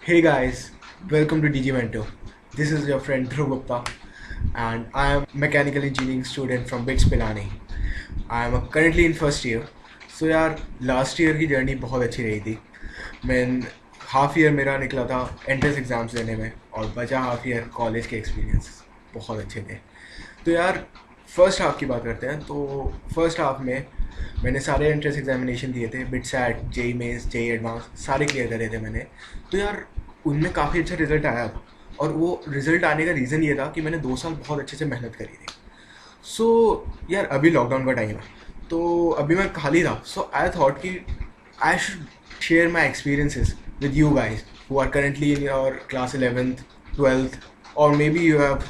Hey guys, welcome to DG Mentor. This is your friend Dhruv Gupta, and I am mechanical engineering student from BITS Pilani. I am currently in first year. So यार last year की journey बहुत अच्छी रही थी. मैं half year मेरा निकला था एंट्रेंस एग्ज़ाम्स देने में और बचा हाफ ईयर कॉलेज के एक्सपीरियंस बहुत अच्छे थे. तो यार फर्स्ट हाफ की बात करते हैं. तो फर्स्ट हाफ में मैंने सारे एंट्रेंस एग्जामिनेशन दिए थे. BITSAT, JEE Mains, JEE advance सारे क्लियर करे थे मैंने. तो यार उनमें काफ़ी अच्छा रिजल्ट आया था. और वो रिजल्ट आने का रीज़न ये था कि मैंने 2 साल बहुत अच्छे से मेहनत करी थी. सो यार अभी लॉकडाउन का टाइम है तो अभी मैं खाली था. सो आई थॉट कि I should share my experiences with you guys who are currently in your class 11th, 12th, or maybe you have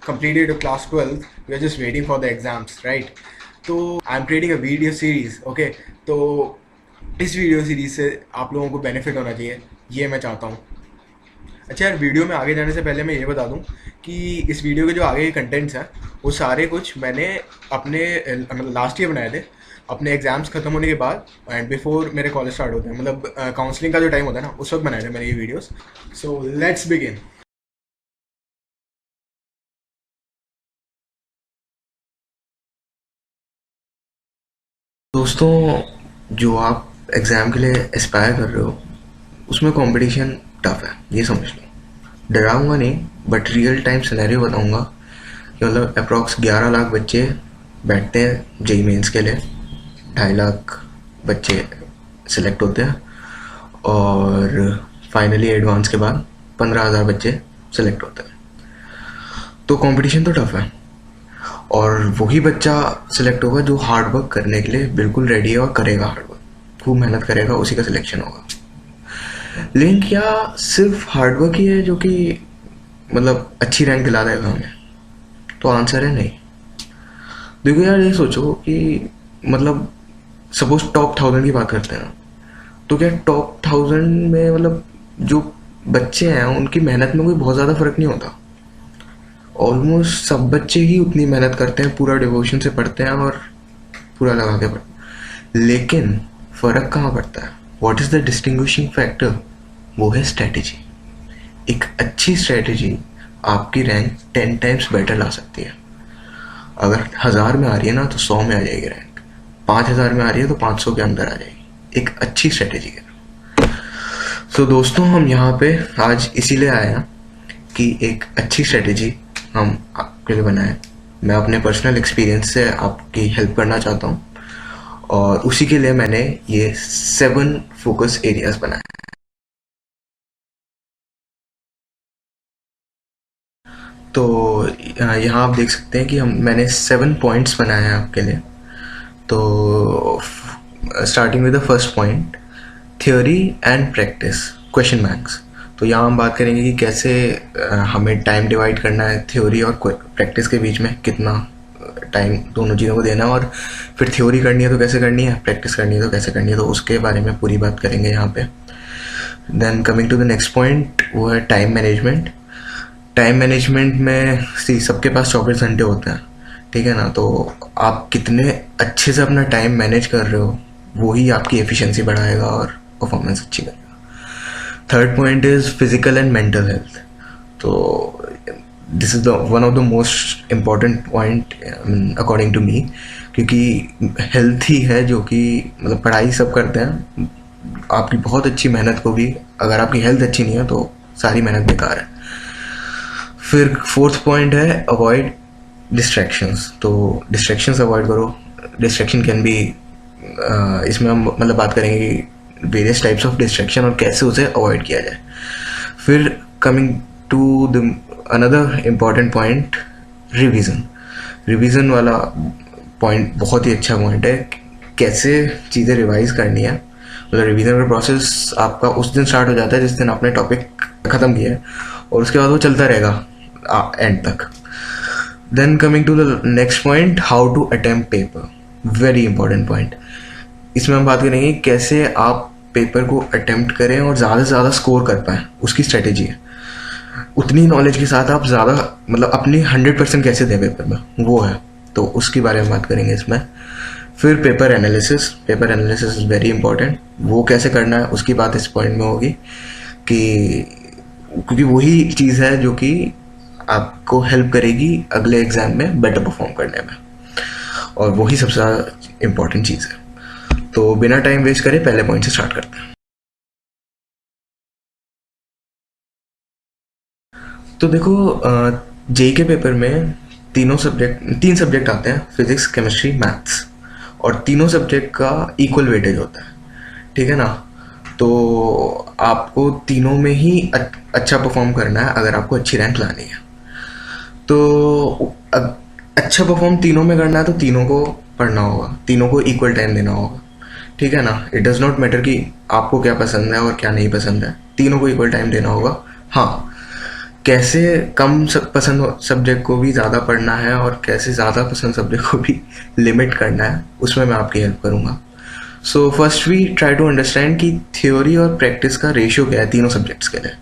completed your class 12th, you are just waiting for the exams, right? So I'm creating a video series, okay? तो इस video series से आप लोगों को benefit होना चाहिए, ये मैं चाहता हूँ. अच्छा यार, वीडियो में आगे जाने से पहले मैं ये बता दूं कि इस वीडियो के जो आगे के कंटेंट्स हैं वो सारे कुछ मैंने अपने मतलब लास्ट ईयर बनाए थे, अपने एग्ज़ाम्स ख़त्म होने के बाद एंड बिफोर मेरे कॉलेज स्टार्ट होते हैं, मतलब काउंसलिंग का जो टाइम होता है ना उस वक्त बनाए थे मैंने ये वीडियोस. So let's begin. दोस्तों, जो आप एग्ज़ाम के लिए एस्पायर कर रहे हो उसमें कंपटीशन टफ है, ये समझ लो. डराऊंगा नहीं बट रियल टाइम सिनेरियो बताऊंगा कि मतलब अप्रॉक्स 11 लाख बच्चे बैठते हैं जेई मेंस के लिए, 2.5 लाख बच्चे सिलेक्ट होते हैं और फाइनली एडवांस के बाद 15,000 बच्चे सिलेक्ट होते हैं. तो कंपटीशन तो टफ है और वही बच्चा सिलेक्ट होगा जो हार्ड वर्क करने के लिए बिल्कुल रेडी है और करेगा, हार्ड वर्क खूब मेहनत करेगा, उसी का सिलेक्शन होगा. लेकिन क्या सिर्फ हार्ड वर्क ही है जो कि मतलब अच्छी रैंक दिला देगा हमें? तो आंसर है नहीं. देखो यार, ये सोचो कि मतलब सपोज टॉप 1000 की बात करते हैं, तो क्या टॉप 1000 में मतलब जो बच्चे हैं उनकी मेहनत में कोई बहुत ज़्यादा फ़र्क नहीं होता. ऑलमोस्ट सब बच्चे ही उतनी मेहनत करते हैं, पूरा डिवोशन से पढ़ते हैं और पूरा लगा के पढ़ते हैं. लेकिन फ़र्क कहाँ पड़ता है? What is the distinguishing factor? वो है स्ट्रेटजी. एक अच्छी स्ट्रेटजी आपकी रैंक 10 टाइम्स बेटर ला सकती है. अगर 1000 में आ रही है ना तो 100 में आ जाएगी रैंक, 5000 में आ रही है तो 500 के अंदर आ जाएगी, एक अच्छी स्ट्रेटजी है. सो दोस्तों, हम यहाँ पे आज इसीलिए आए हैं कि एक अच्छी स्ट्रेटजी हम आपके लिए बनाएं. मैं अपने पर्सनल एक्सपीरियंस से आपकी हेल्प करना चाहता हूँ और उसी के लिए मैंने ये 7 फोकस एरियाज बनाए. तो यहाँ आप देख सकते हैं कि मैंने 7 पॉइंट्स बनाए हैं आपके लिए. तो starting with the first point, theory and practice question banks. तो यहाँ हम बात करेंगे कि कैसे हमें टाइम डिवाइड करना है थ्योरी और प्रैक्टिस के बीच में, कितना टाइम दोनों चीज़ों को देना है, और फिर थ्योरी करनी है तो कैसे करनी है, प्रैक्टिस करनी है तो कैसे करनी है, तो उसके बारे में पूरी बात करेंगे यहाँ पे. Then coming to the next point, वो है टाइम मैनेजमेंट. टाइम मैनेजमेंट में सबके पास 24 घंटे होते हैं, ठीक है ना? तो आप कितने अच्छे से अपना टाइम मैनेज कर रहे हो वो ही आपकी एफिशिएंसी बढ़ाएगा और परफॉर्मेंस अच्छी करेगा. Third point is physical and mental health. तो this is the one of the most important point according to me, क्योंकि हेल्थ ही है जो कि मतलब पढ़ाई सब करते हैं, आपकी बहुत अच्छी मेहनत को भी अगर आपकी हेल्थ अच्छी नहीं है तो सारी मेहनत बेकार है. फिर फोर्थ पॉइंट है अवॉइड डिस्ट्रैक्शंस. तो डिस्ट्रैक्शंस अवॉइड करो. डिस्ट्रैक्शन कैन बी, इसमें हम मतलब बात करेंगे कि वेरियस टाइप्स ऑफ डिस्ट्रैक्शन और कैसे उसे अवॉइड किया जाए. फिर coming to the another important point, revision. Revision वाला पॉइंट बहुत ही अच्छा पॉइंट है. कैसे चीज़ें रिवाइज करनी है, मतलब रिवीजन का प्रोसेस आपका उस दिन स्टार्ट हो जाता है जिस दिन आपने टॉपिक ख़त्म किया है और उसके बाद वो चलता रहेगा एंड तक. Then coming to the next point, how to attempt paper. Very important point. इसमें हम बात करेंगे कैसे आप पेपर को अटेम्प्ट करें और ज़्यादा से ज़्यादा स्कोर कर पाएँ, उसकी स्ट्रेटेजी है. उतनी नॉलेज के साथ आप ज़्यादा मतलब अपनी 100% कैसे दें पेपर में, वो है. तो उसके बारे में बात करेंगे इसमें. फिर paper analysis. Paper analysis is very important. वो कैसे करना है उसकी बात इस पॉइंट में होगी. कि क्योंकि वही चीज़ है जो कि आपको हेल्प करेगी अगले एग्ज़ाम में बेटर परफॉर्म करने में, और वही सबसे ज़्यादा इम्पोर्टेंट चीज़ है। तो बिना टाइम वेस्ट करे पहले पॉइंट से स्टार्ट करते हैं। तो देखो, जेई के पेपर में तीन सब्जेक्ट आते हैं, फिजिक्स, केमिस्ट्री, मैथ्स, और तीनों सब्जेक्ट का इक्वल वेटेज होता है, ठीक है ना। तो आपको तीनों में ही अच्छा परफॉर्म करना है अगर आपको अच्छी रैंक लानी है। तो अच्छा परफॉर्म तीनों में करना है तो तीनों को पढ़ना होगा, तीनों को इक्वल टाइम देना होगा, ठीक है ना। इट डज़ नॉट मैटर कि आपको क्या पसंद है और क्या नहीं पसंद है, तीनों को इक्वल टाइम देना होगा। हाँ, कैसे कम पसंद सब्जेक्ट को भी ज़्यादा पढ़ना है और कैसे ज़्यादा पसंद सब्जेक्ट को भी लिमिट करना है, उसमें मैं आपकी हेल्प करूँगा। So first we try to understand कि थ्योरी और प्रैक्टिस का रेशियो क्या है तीनों सब्जेक्ट्स के लिए।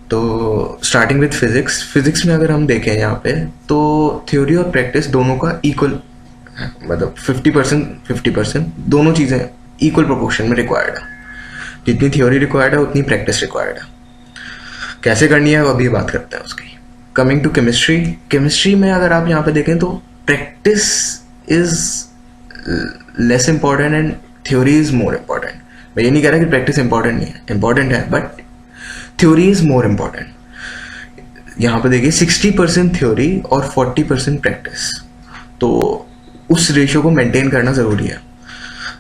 तो स्टार्टिंग विद फिज़िक्स में अगर हम देखें यहाँ पे, तो थ्योरी और प्रैक्टिस दोनों का इक्वल है, मतलब 50% दोनों चीज़ें इक्वल प्रोपोर्शन में रिक्वायर्ड है। जितनी थ्योरी रिक्वायर्ड है उतनी प्रैक्टिस रिक्वायर्ड है। कैसे करनी है वो अभी बात करते हैं उसकी। कमिंग टू केमिस्ट्री में अगर आप यहाँ पे देखें तो practice is less important and theory is more important. मैं ये नहीं कह रहा कि प्रैक्टिस इंपॉर्टेंट नहीं है, इंपॉर्टेंट है, but theory is more important. यहाँ पे देखिए 60% थ्योरी और 40% प्रैक्टिस, तो उस रेशियो को मेंटेन करना ज़रूरी है।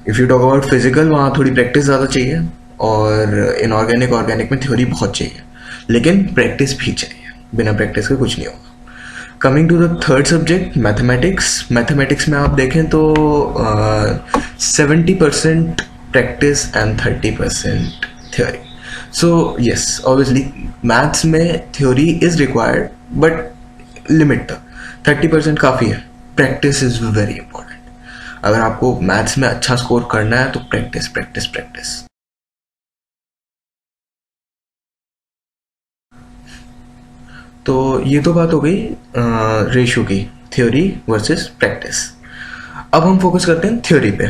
If you talk about physical, वहाँ थोड़ी प्रैक्टिस ज़्यादा चाहिए, और इनऑर्गेनिक ऑर्गेनिक में थ्योरी बहुत चाहिए, लेकिन प्रैक्टिस भी चाहिए, बिना प्रैक्टिस के कुछ नहीं होगा। Coming to the third subject, mathematics में आप देखें तो 70% practice and 30% theory. So yes, obviously maths में theory is required, but limit तक 30% काफ़ी है। Practice is very important. अगर आपको मैथ्स में अच्छा स्कोर करना है तो प्रैक्टिस प्रैक्टिस प्रैक्टिस। तो ये तो बात हो गई रेशियो की, थ्योरी वर्सेस प्रैक्टिस। अब हम फोकस करते हैं थ्योरी पे।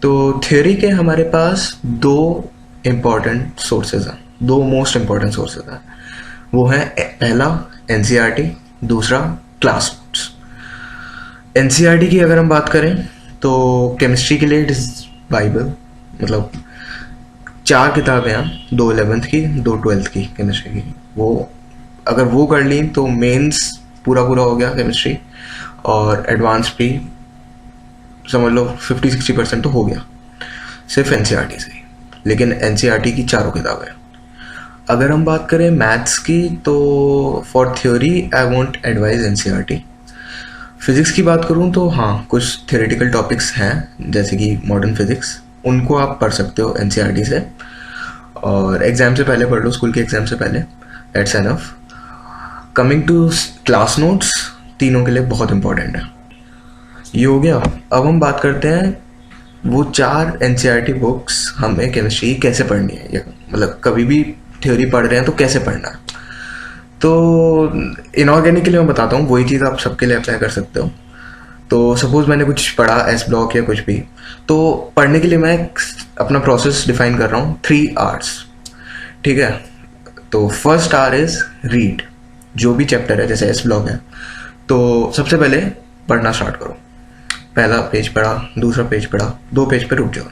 तो थ्योरी के हमारे पास दो इम्पॉर्टेंट सोर्सेज हैं, दो मोस्ट इम्पॉर्टेंट सोर्सेज हैं। वो है पहला एनसीईआरटी, दूसरा क्लास नोट्स। एनसीईआरटी की अगर हम बात करें तो केमिस्ट्री के लिए इट इज़ बाइबल, मतलब 4 किताबें हैं, 2 11th की, 2 12th की केमिस्ट्री की। वो अगर वो कर ली तो मेंस पूरा हो गया केमिस्ट्री, और एडवांस भी समझ लो 50-60% तो हो गया सिर्फ एनसीईआरटी से ही। लेकिन एनसीईआरटी की 4 किताबें। अगर हम बात करें मैथ्स की तो for theory I won't advise NCERT. Physics की बात करूँ तो हाँ, कुछ थ्योरेटिकल टॉपिक्स हैं जैसे कि मॉडर्न फिज़िक्स, उनको आप पढ़ सकते हो एनसीईआरटी से, और एग्ज़ाम से पहले पढ़ लो, स्कूल के एग्ज़ाम से पहले, that's enough. Coming to class notes, तीनों के लिए बहुत इंपॉर्टेंट है। ये हो गया। अब हम बात करते हैं वो 4 एनसीईआरटी बुक्स हमें केमिस्ट्री कैसे पढ़नी है, या मतलब कभी भी थ्योरी पढ़ रहे हैं तो कैसे पढ़ना है। तो इनऑर्गेनिक के लिए मैं बताता हूँ, वही चीज़ आप सबके लिए अप्लाई कर सकते हो। तो सपोज़ मैंने कुछ पढ़ा एस ब्लॉक या कुछ भी, तो पढ़ने के लिए मैं अपना प्रोसेस डिफाइन कर रहा हूँ 3 Rs, ठीक है। तो फर्स्ट R इज़ रीड, जो भी चैप्टर है, जैसे एस ब्लॉक है तो सबसे पहले पढ़ना स्टार्ट करो। पहला पेज पढ़ा, दूसरा पेज पढ़ा, 2 पेज पे रुक जाओ,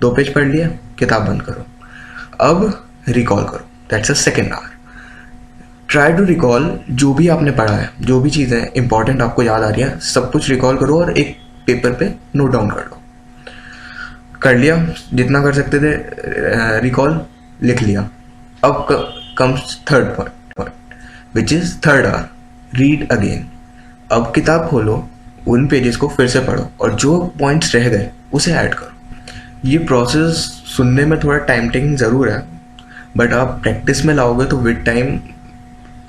2 पेज पढ़ लिया, किताब बंद करो। अब रिकॉल करो, that's a second R। Try to recall जो भी आपने पढ़ा है, जो भी चीज़ें इंपॉर्टेंट आपको याद आ रही है, सब कुछ रिकॉल करो और एक पेपर पे नोट डाउन कर लो। कर लिया, जितना कर सकते थे रिकॉल, लिख लिया। अब comes third point, which is third R, read again. अब किताब खोलो, उन पेजेस को फिर से पढ़ो, और जो पॉइंट्स रह गए उसे ऐड करो। ये प्रोसेस सुनने में थोड़ा टाइम टेकिंग ज़रूर है, बट आप प्रैक्टिस में लाओगे तो विद टाइम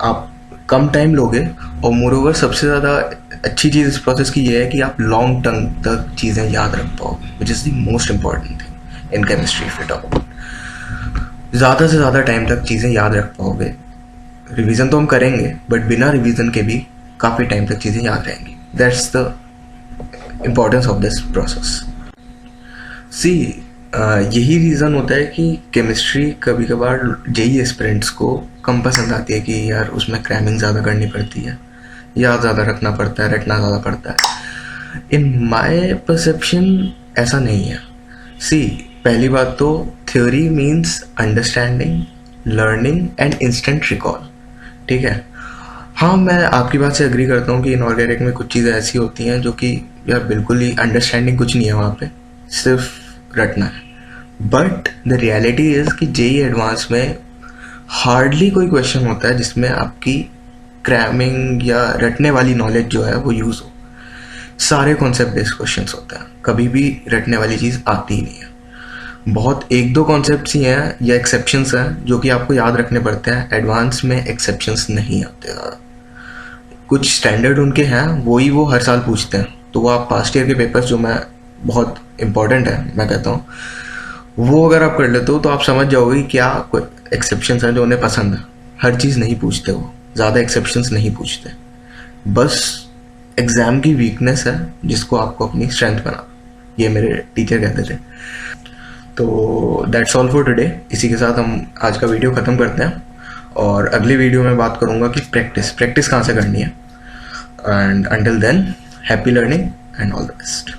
आप कम टाइम लोगे, और मोरओवर सबसे ज़्यादा अच्छी चीज़ इस प्रोसेस की ये है कि आप लॉन्ग टर्म तक चीज़ें याद रख पाओगे, which is the most important thing in chemistry. Fit up ज़्यादा से ज़्यादा टाइम तक चीज़ें याद रख पाओगे। रिवीजन तो हम करेंगे, बट बिना रिवीजन के भी काफ़ी टाइम तक चीज़ें याद रहेंगी। That's the importance of this process. See, यही रीज़न होता है कि केमिस्ट्री कभी कभार जेई एस्पिरेंट्स को कम पसंद आती है कि यार उसमें क्रैमिंग ज़्यादा करनी पड़ती है, याद ज़्यादा रखना पड़ता है, रटना ज़्यादा पड़ता है। इन माय परसेप्शन ऐसा नहीं है। सी, पहली बात तो theory means understanding, learning and instant recall, ठीक है। हाँ, मैं आपकी बात से एग्री करता हूँ कि इनऑर्गेनिक में कुछ चीज़ें ऐसी होती हैं जो कि यार बिल्कुल ही अंडरस्टैंडिंग कुछ नहीं है वहाँ पे, सिर्फ रटना है। बट द रियलिटी इज़ कि जेई एडवांस में हार्डली कोई क्वेश्चन होता है जिसमें आपकी क्रैमिंग या रटने वाली नॉलेज जो है वो यूज़ हो। सारे कॉन्सेप्ट बेस्ड क्वेश्चंस होते हैं, कभी भी रटने वाली चीज़ आती ही नहीं है। बहुत एक दो कॉन्सेप्ट्स ही हैं या एक्सेप्शंस हैं जो कि आपको याद रखने पड़ते हैं। एडवांस में एक्सेप्शंस नहीं आते ज़्यादा, कुछ स्टैंडर्ड उनके हैं, वही वो हर साल पूछते हैं। तो वो आप पास्ट ईयर के पेपर्स जो मैं बहुत इंपॉर्टेंट है मैं कहता हूँ, वो अगर आप कर लेते हो तो आप समझ जाओगे क्या एक्सेप्शंस हैं जो उन्हें पसंद है। हर चीज़ नहीं पूछते, वो ज़्यादा एक्सेप्शंस नहीं पूछते, बस एग्ज़ाम की वीकनेस है जिसको आपको अपनी स्ट्रेंथ बना, ये मेरे टीचर कहते थे। तो दैट्स ऑल फॉर टुडे। इसी के साथ हम आज का वीडियो ख़त्म करते हैं, और अगली वीडियो में बात करूँगा कि प्रैक्टिस कहाँ से करनी है। And until then, happy learning and all the best.